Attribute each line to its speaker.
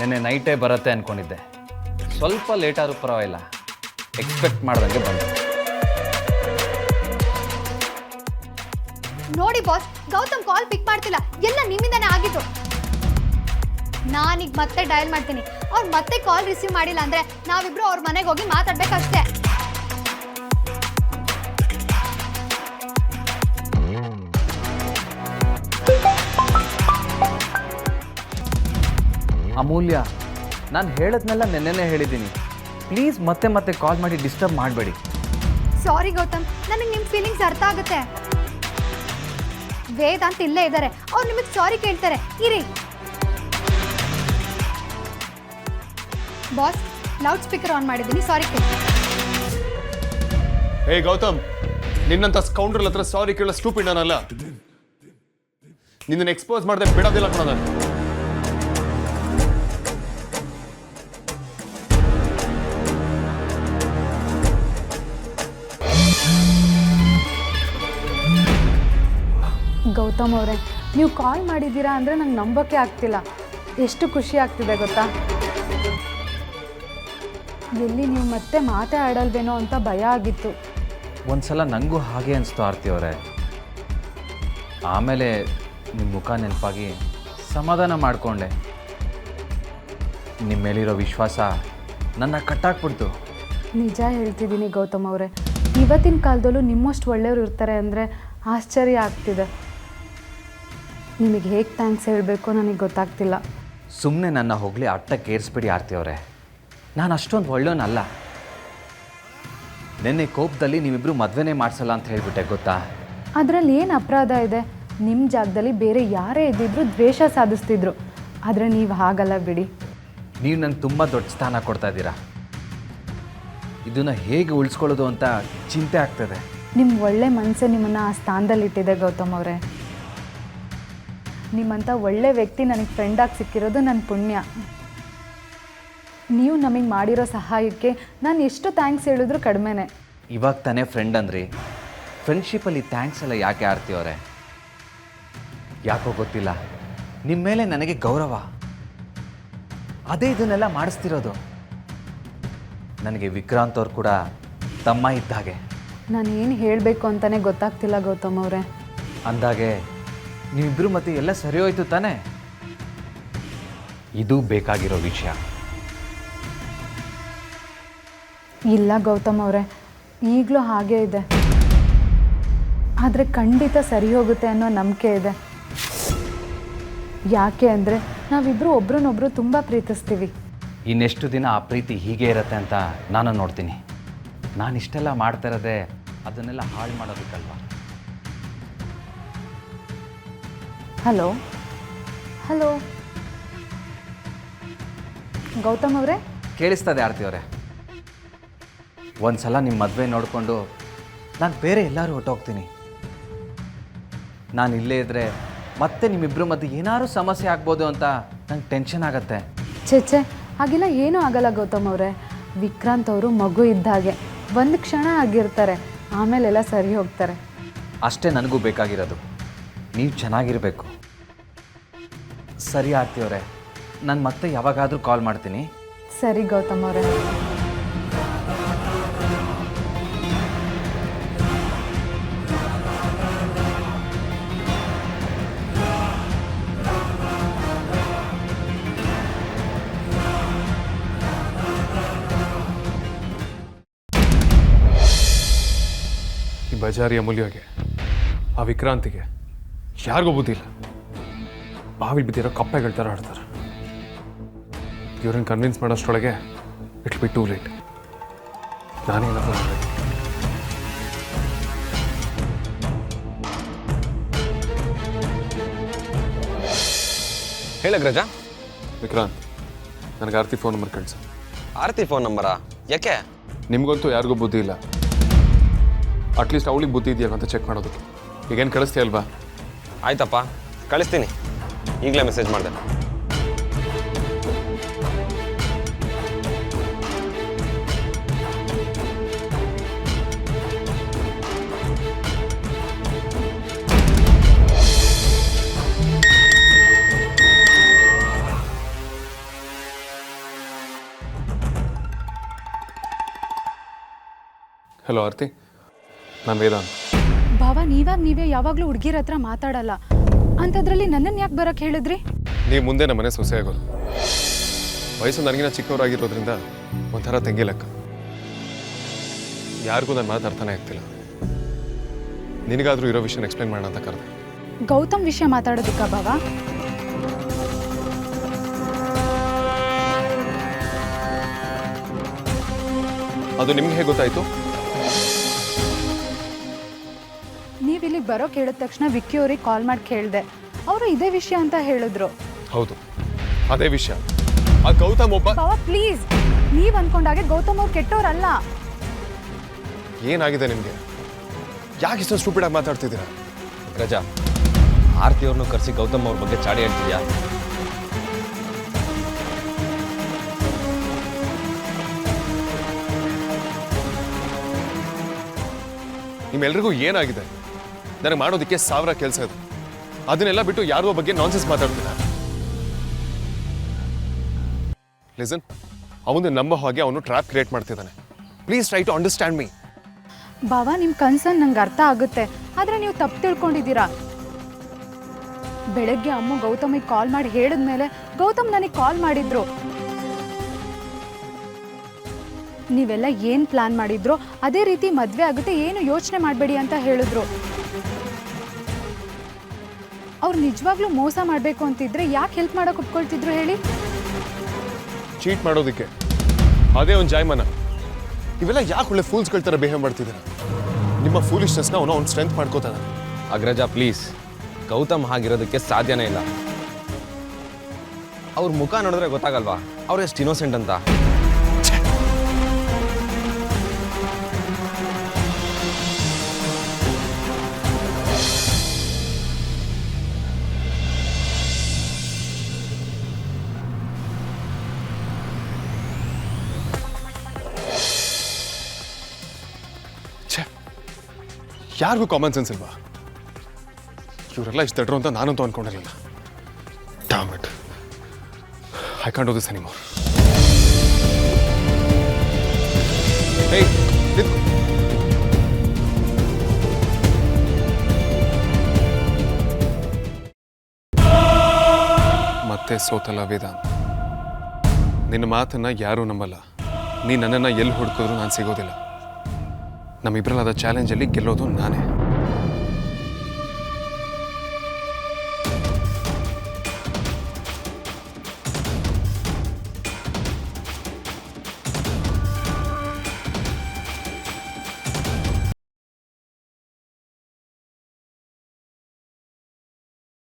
Speaker 1: ನೆನ್ನೆ ನೈಟೇ ಬರುತ್ತೆ ಅಂದ್ಕೊಂಡಿದ್ದೆ. ಸ್ವಲ್ಪ ಲೇಟ್ ಆದರೂ ಪರವಾಗಿಲ್ಲ, ಎಕ್ಸ್ಪೆಕ್ಟ್ ಮಾಡ್ದಂಗೆ ಬಂತು.
Speaker 2: ನೋಡಿ ಬಾಸ್, ಗೌತಮ್ ಕಾಲ್ ಪಿಕ್ ಮಾಡ್ತಿಲ್ಲ. ಎಲ್ಲ ನಿಮ್ಮಿಂದಾನೇ ಆಗಿದ್ದು. ನಾನೀಗ ಮತ್ತೆ ಡಯಲ್ ಮಾಡ್ತೀನಿ. ಅವ್ರು ಮತ್ತೆ ಕಾಲ್ ರಿಸೀವ್ ಮಾಡಿಲ್ಲ ಅಂದ್ರೆ ನಾವಿಬ್ರು ಅವ್ರ ಮನೆಗೆ ಹೋಗಿ ಮಾತಾಡ್ಬೇಕಷ್ಟೇ.
Speaker 1: ಅಮೂಲ್ಯ, ನಾನು ಹೇಳದ್ನೆಲ್ಲ ನೆನ್ನೆನೇ ಹೇಳಿದ್ದೀನಿ. ಪ್ಲೀಸ್ ಮತ್ತೆ ಮತ್ತೆ ಕಾಲ್ ಮಾಡಿ ಡಿಸ್ಟರ್ಬ್ ಮಾಡಬೇಡಿ.
Speaker 2: ಸಾರಿ ಗೌತಮ್, ನನಗೆ ನಿಮ್ಮ ಫೀಲಿಂಗ್ಸ್ ಅರ್ಥ ಆಗುತ್ತೆ. ವೇದ ಅಂತ ಇಲ್ಲೇ ಇದ್ದಾರೆ, ಅವ್ರು ನಿಮಗೆ ಸಾರಿ ಕೇಳ್ತಾರೆ. ಇರಿ ಬಾಸ್, ಲೌಡ್ ಸ್ಪೀಕರ್ ಆನ್ ಮಾಡಿದ್ದೀನಿ, ಸಾರಿ ಕೇಳಿ.
Speaker 3: ಹೇ ಗೌತಮ್, ನಿನ್ನಂತ ಸ್ಕೌಂಡ್ರಲ್ ಹತ್ರ ಸಾರಿ ಕೇಳೋ ಸ್ಟೂಪಿಡ್ ನಾನಲ್ಲ. ನಿನ್ನನ್ನು ಎಕ್ಸ್ಪೋಸ್ ಮಾಡದೆ ಬಿಡೋದಿಲ್ಲ ಕಣ ನಾನು.
Speaker 4: ಗೌತಮ್ ಅವರೇ, ನೀವು ಕಾಲ್ ಮಾಡಿದ್ದೀರಾ ಅಂದರೆ ನಂಗೆ ನಂಬೋಕ್ಕೆ ಆಗ್ತಿಲ್ಲ. ಎಷ್ಟು ಖುಷಿ ಆಗ್ತಿದೆ ಗೊತ್ತಾ. ಎಲ್ಲಿ ನೀವು ಮತ್ತೆ ಮಾತೇ ಆಡಲ್ವೇನೋ ಅಂತ ಭಯ ಆಗಿತ್ತು.
Speaker 1: ಒಂದ್ಸಲ ನನಗೂ ಹಾಗೆ ಅನಿಸ್ತು ಆರ್ತಿ ಅವರೇ. ಆಮೇಲೆ ನಿಮ್ಮ ಮುಖ ನೆನಪಾಗಿ ಸಮಾಧಾನ ಮಾಡಿಕೊಂಡೆ. ನಿಮ್ಮ ಮೇಲಿರೋ ವಿಶ್ವಾಸ ನನ್ನ ಕಟ್ಟಾಕ್ಬಿಡ್ತು.
Speaker 4: ನಿಜ ಹೇಳ್ತಿದ್ದೀನಿ ಗೌತಮ್ ಅವರೇ, ಇವತ್ತಿನ ಕಾಲದಲ್ಲೂ ನಿಮ್ಮಷ್ಟು ಒಳ್ಳೆಯವರು ಇರ್ತಾರೆ ಅಂದರೆ ಆಶ್ಚರ್ಯ ಆಗ್ತಿದೆ. ನಿಮಗೆ ಹೇಗೆ ಥ್ಯಾಂಕ್ಸ್ ಹೇಳಬೇಕು ನನಗೆ ಗೊತ್ತಾಗ್ತಿಲ್ಲ.
Speaker 1: ಸುಮ್ಮನೆ ನನ್ನ ಹೋಗಲಿ ಅಟ್ಟಕ್ಕೆ ಏರಿಸ್ಬಿಡಿ ಆರ್ತಿ ಅವರೇ. ನಾನು ಅಷ್ಟೊಂದು ಒಳ್ಳೆಯವನಲ್ಲ. ನಿನ್ನೆ ಕೋಪದಲ್ಲಿ ನೀವಿಬ್ಬರು ಮದುವೆನೇ ಮಾಡಿಸಲ್ಲ ಅಂತ ಹೇಳಿಬಿಟ್ಟೆ ಗೊತ್ತಾ.
Speaker 4: ಅದರಲ್ಲಿ ಏನು ಅಪರಾಧ ಇದೆ? ನಿಮ್ಮ ಜಾಗದಲ್ಲಿ ಬೇರೆ ಯಾರೇ ಇದ್ದಿದ್ರು ದ್ವೇಷ ಸಾಧಿಸ್ತಿದ್ರು. ಆದರೆ ನೀವು ಹಾಗಲ್ಲ ಬಿಡಿ.
Speaker 1: ನೀವು ನಂಗೆ ತುಂಬ ದೊಡ್ಡ ಸ್ಥಾನ ಕೊಡ್ತಾ ಇದ್ದೀರಾ. ಇದನ್ನು ಹೇಗೆ ಉಳಿಸ್ಕೊಳ್ಳೋದು ಅಂತ ಚಿಂತೆ ಆಗ್ತದೆ.
Speaker 4: ನಿಮ್ಮ ಒಳ್ಳೆ ಮನಸ್ಸೇ ನಿಮ್ಮನ್ನು ಆ ಸ್ಥಾನದಲ್ಲಿಟ್ಟಿದೆ ಗೌತಮ್ ಅವರೇ. ನಿಮ್ಮಂಥ ಒಳ್ಳೆ ವ್ಯಕ್ತಿ ನನಗೆ ಫ್ರೆಂಡಾಗಿ ಸಿಕ್ಕಿರೋದು ನನ್ನ ಪುಣ್ಯ. ನೀವು ನಮಗೆ ಮಾಡಿರೋ ಸಹಾಯಕ್ಕೆ ನಾನು ಎಷ್ಟು ಥ್ಯಾಂಕ್ಸ್ ಹೇಳಿದ್ರು ಕಡಿಮೆನೇ.
Speaker 1: ಇವಾಗ ತಾನೇ ಫ್ರೆಂಡ್ ಅಂದ್ರಿ. ಫ್ರೆಂಡ್ಶಿಪ್ಪಲ್ಲಿ ಥ್ಯಾಂಕ್ಸ್ ಎಲ್ಲ ಯಾಕೆ ಆರ್ತಿ ಅವರೇ? ಯಾಕೋ ಗೊತ್ತಿಲ್ಲ, ನಿಮ್ಮ ಮೇಲೆ ನನಗೆ ಗೌರವ. ಅದೇ ಇದನ್ನೆಲ್ಲ ಮಾಡಿಸ್ತಿರೋದು. ನನಗೆ ವಿಕ್ರಾಂತ್ ಅವ್ರು ಕೂಡ ತಮ್ಮ ಇದ್ದ ಹಾಗೆ.
Speaker 4: ನಾನು ಏನು ಹೇಳಬೇಕು ಅಂತಲೇ ಗೊತ್ತಾಗ್ತಿಲ್ಲ ಗೌತಮ್ ಅವರೇ.
Speaker 1: ಅಂದಾಗೆ ನೀವಿಬ್ಬರು ಮತ್ತೆ ಎಲ್ಲ ಸರಿ ಹೋಯ್ತು ತಾನೇ? ಇದು ಬೇಕಾಗಿರೋ ವಿಷಯ.
Speaker 4: ಇಲ್ಲ ಗೌತಮ್ ಅವರೇ, ಈಗಲೂ ಹಾಗೇ ಇದೆ. ಆದರೆ ಖಂಡಿತ ಸರಿ ಹೋಗುತ್ತೆ ಅನ್ನೋ ನಂಬಿಕೆ ಇದೆ. ಯಾಕೆ ಅಂದರೆ ನಾವಿಬ್ಬರು ಒಬ್ರನ್ನೊಬ್ರು ತುಂಬ ಪ್ರೀತಿಸ್ತೀವಿ.
Speaker 1: ಇನ್ನೆಷ್ಟು ದಿನ ಆ ಪ್ರೀತಿ ಹೀಗೆ ಇರುತ್ತೆ ಅಂತ ನಾನು ನೋಡ್ತೀನಿ. ನಾನು ಇಷ್ಟೆಲ್ಲ ಮಾಡ್ತಾ ಇರೋದೇ ಅದನ್ನೆಲ್ಲ ಹಾಳು ಮಾಡೋದಕ್ಕಲ್ವಾ.
Speaker 4: ಹಲೋ ಹಲೋ ಗೌತಮ್ ಅವರೇ,
Speaker 1: ಕೇಳಿಸ್ತದೆ ಆರ್ತಿ ಅವರೇ. ಒಂದು ಸಲ ನಿಮ್ಮ ಮದುವೆ ನೋಡಿಕೊಂಡು ನಾನು ಬೇರೆ ಎಲ್ಲರೂ ಹೊಟ್ಟೋಗ್ತೀನಿ. ನಾನು ಇಲ್ಲೇ ಇದ್ದರೆ ಮತ್ತೆ ನಿಮ್ಮಿಬ್ಬರು ಮಧ್ಯೆ ಏನಾದ್ರು ಸಮಸ್ಯೆ ಆಗ್ಬೋದು ಅಂತ ನಂಗೆ ಟೆನ್ಷನ್ ಆಗುತ್ತೆ.
Speaker 4: ಛೆ ಹಾಗೆಲ್ಲ ಏನೂ ಆಗಲ್ಲ ಗೌತಮ್ ಅವರೇ. ವಿಕ್ರಾಂತ್ ಅವರು ಮಗು ಇದ್ದ ಹಾಗೆ ಒಂದು ಕ್ಷಣ ಆಗಿರ್ತಾರೆ, ಆಮೇಲೆಲ್ಲ ಸರಿ ಹೋಗ್ತಾರೆ.
Speaker 1: ಅಷ್ಟೇ ನನಗೂ ಬೇಕಾಗಿರೋದು. ನೀವು ಚೆನ್ನಾಗಿರಬೇಕು. ಸರಿ ಆರ್ತಿ ಅವರೇ, ನಾನು ಮತ್ತೆ ಯಾವಾಗಾದರೂ ಕಾಲ್ ಮಾಡ್ತೀನಿ.
Speaker 4: ಸರಿ ಗೌತಮ್ ಅವರೇ.
Speaker 3: ಈ ಬಜಾರಿ ಅಮೂಲ್ಯಗೆ, ಆ ವಿಕ್ರಾಂತಿಗೆ ಯಾರಿಗೂ ಬುದ್ಧಿ ಇಲ್ಲ. ಬಾವಿ ಬಿದ್ದಿರೋ ಕಪ್ಪೆಗಳ ಥರ ಆಡ್ತಾರೆ. ಇವ್ರನ್ನ ಕನ್ವಿನ್ಸ್ ಮಾಡೋಷ್ಟರೊಳಗೆ ಇಟ್ ಬಿ ಟೂ ಲೇಟ್. ನಾನೇನಾದ್ರು ಮಾಡಬೇಕು.
Speaker 5: ಹೇಳ ಗ್ರಜ.
Speaker 3: ವಿಕ್ರಾಂತ್, ನನಗೆ ಆರ್ತಿ ಫೋನ್ ನಂಬರ್ ಕಳಿಸು.
Speaker 5: ಆರತಿ ಫೋನ್ ನಂಬರಾ? ಯಾಕೆ?
Speaker 3: ನಿಮಗಂತೂ ಯಾರಿಗೂ ಬುದ್ಧಿ ಇಲ್ಲ. ಅಟ್ಲೀಸ್ಟ್ ಅವಳಿಗೆ ಬುದ್ಧಿ ಇದೆಯಲ್ವ ಅಂತ ಚೆಕ್ ಮಾಡೋದಕ್ಕೆ. ಈಗೇನು ಕಳಿಸ್ತೀಯಲ್ವಾ?
Speaker 5: ಆಯ್ತಪ್ಪ, ಕಳಿಸ್ತೀನಿ. ಈಗಲೇ ಮೆಸೇಜ್ ಮಾಡಿದೆ.
Speaker 3: ಹಲೋ ಆರತಿ, ನಾನು ವೇದಾಂತ್.
Speaker 4: ಭಾವ, ನೀವೇ ಯಾವಾಗಲೂ ಹುಡುಗಿರ ಹತ್ರ ಮಾತಾಡಲ್ಲ ಅಂಥದ್ರಲ್ಲಿ ನನ್ನನ್ನು ಯಾಕೆ ಬರೋಕ್ಕೆ ಹೇಳಿದ್ರಿ?
Speaker 3: ನೀವು ಮುಂದೆ ನಮ್ಮ ಮನೆ ಸೊಸೆ ಆಗೋದು. ವಯಸ್ಸು ನನಗಿನ ಚಿಕ್ಕವರಾಗಿರೋದ್ರಿಂದ ಒಂಥರ ತೆಂಗಿ ಲೆಕ್ಕ. ಯಾರಿಗೂ ನನ್ನ ಮಾತು ಅರ್ಥನೇ ಆಗ್ತಿಲ್ಲ. ನಿನಗಾದರೂ ಇರೋ ವಿಷಯನ ಎಕ್ಸ್ಪ್ಲೈನ್ ಮಾಡೋಣ ಅಂತ ಕರೆದೆ.
Speaker 4: ಗೌತಮ್ ವಿಷಯ ಮಾತಾಡೋದಕ್ಕ ಭಾವ?
Speaker 3: ಅದು ನಿಮ್ಗೆ ಹೇಗೆ ಗೊತ್ತಾಯಿತು?
Speaker 4: ನೀವಿಲ್ಲಿ ಬರೋಕೆ ಹೇಳಿದ ತಕ್ಷಣ ವಿಕ್ಕಿ ಅವ್ರಿಗೆ ಕಾಲ್ ಮಾಡಿ ಕೇಳಿದೆ. ಅವರು ಇದೇ ವಿಷಯ ಅಂತ ಹೇಳಿದ್ರು.
Speaker 3: ಹೌದು, ಅದೇ ವಿಷಯ. ಆ ಗೌತಮ್ ಒಬ್ಬ.
Speaker 4: ಭಾವ ಪ್ಲೀಸ್, ನೀವು ಅನ್ಕೊಂಡಾಗೆ ಗೌತಮ್ ಅವ್ರು ಕೆಟ್ಟವ್ರಲ್ಲ.
Speaker 3: ಏನಾಗಿದೆ ನಿಮಗೆ? ಯಾಕೆ ಇಷ್ಟು ಸ್ಟೂಪಿಡ್ ಆಗಿ ಮಾತಾಡ್ತಿದ್ದೀರಾ?
Speaker 5: ರಜಾ, ಆರತಿ ಅವ್ರನ್ನು ಕರೆಸಿ ಗೌತಮ್ ಅವ್ರ ಬಗ್ಗೆ ಚಾಡಿ ಹೇಳ್ತಿದ್ಯಾ?
Speaker 3: ನಿಮ್ಮೆಲ್ರಿಗೂ ಏನಾಗಿದೆ? ನನಗೆ ಮಾಡೋದಕ್ಕೆ 1000 ಕೆಲಸ ಇದೆ. ಅದನ್ನೆಲ್ಲ ಬಿಟ್ಟು ಯಾರೋ ಬಗ್ಗೆ ನಾನ್ಸೆನ್ಸ್ ಮಾತಾಡ್ತೀರಾ? ಲಿಸನ್, ಅವನು ನಂಬೋ ಹಾಗೆ ಅವನು ಟ್ರ್ಯಾಪ್ ಕ್ರಿಯೇಟ್ ಮಾಡ್ತಿದ್ದಾನೆ. Please try to understand me.
Speaker 4: ಭಾವ, ನಿಮ್ಮ ಕನ್ಸರ್ನ್ ನಂಗೆ ಅರ್ಥ ಆಗುತ್ತೆ, ಆದರೆ ನೀವು ತಪ್ಪು ತಿಳ್ಕೊಂಡಿದ್ದೀರಾ. ಬೆಳಗ್ಗೆ ಅಮ್ಮ ಗೌತಮಿಗೆ ಕಾಲ್ ಮಾಡಿ ಹೇಳಿದ್ಮೇಲೆ ಗೌತಮ್ ನನಗೆ ಕಾಲ್ ಮಾಡಿದ್ರು. ನೀವೆಲ್ಲ ಏನು ಪ್ಲಾನ್ ಮಾಡಿದ್ರು ಅದೇ ರೀತಿ ಮದುವೆ ಆಗುತ್ತೆ, ಏನು ಯೋಚನೆ ಮಾಡಬೇಡಿ ಅಂತ ಹೇಳಿದ್ರು. ಅವ್ರು ನಿಜವಾಗ್ಲೂ ಮೋಸ ಮಾಡಬೇಕು ಅಂತಿದ್ರೆ ಯಾಕೆ ಹೆಲ್ಪ್ ಮಾಡೋಕೆ ಒಪ್ಕೊಳ್ತಿದ್ರು ಹೇಳಿ?
Speaker 3: ಚೀಟ್ ಮಾಡೋದಕ್ಕೆ ಅದೇ ಒಂದು ಜಾಯ್ಮನ. ಇವೆಲ್ಲ ಯಾಕೆ ಒಳ್ಳೆ ಫೂಲ್ಸ್ಗಳ ಥರ ಬಿಹೇವ್ ಮಾಡ್ತಿದ್ದೀರಾ? ನಿಮ್ಮ ಫೂಲಿಶ್ನೆಸ್ನ ಅವ್ನು ಸ್ಟ್ರೆಂತ್ ಮಾಡ್ಕೋತಾನೆ.
Speaker 5: ಅಗ್ರಜ ಪ್ಲೀಸ್, ಗೌತಮ್ ಹಾಗಿರೋದಕ್ಕೆ ಸಾಧ್ಯನೇ ಇಲ್ಲ. ಅವ್ರ ಮುಖ ನೋಡಿದ್ರೆ ಗೊತ್ತಾಗಲ್ವಾ ಅವ್ರು ಎಷ್ಟು ಇನ್ನೋಸೆಂಟ್ ಅಂತ?
Speaker 3: ಯಾರಿಗೂ ಕಾಮನ್ ಸೆನ್ಸ್ ಇಲ್ವಾ? ಇವರೆಲ್ಲ ಇಷ್ಟು ದಡ್ರು ಅಂತ ನಾನಂತೂ ಅನ್ಕೊಂಡಿರಲಿಲ್ಲ. Damn it, I can't do this anymore. ಏಯ್, ನಿಂತ್ಕೊ. ಮತ್ತೆ ಸೋತಲ್ಲ ವೇದಾಂತ್. ನಿನ್ನ ಮಾತನ್ನ ಯಾರೂ ನಂಬಲ್ಲ. ನೀ ನನ್ನನ್ನು ಎಲ್ಲಿ ಹುಡುಕಿದ್ರು ನಾನು ಸಿಗೋದಿಲ್ಲ. ನಮ್ಮಿಬ್ಬರಲ್ಲಾದ ಚಾಲೆಂಜಲ್ಲಿ ಗೆಲ್ಲೋದು ನಾನೇ.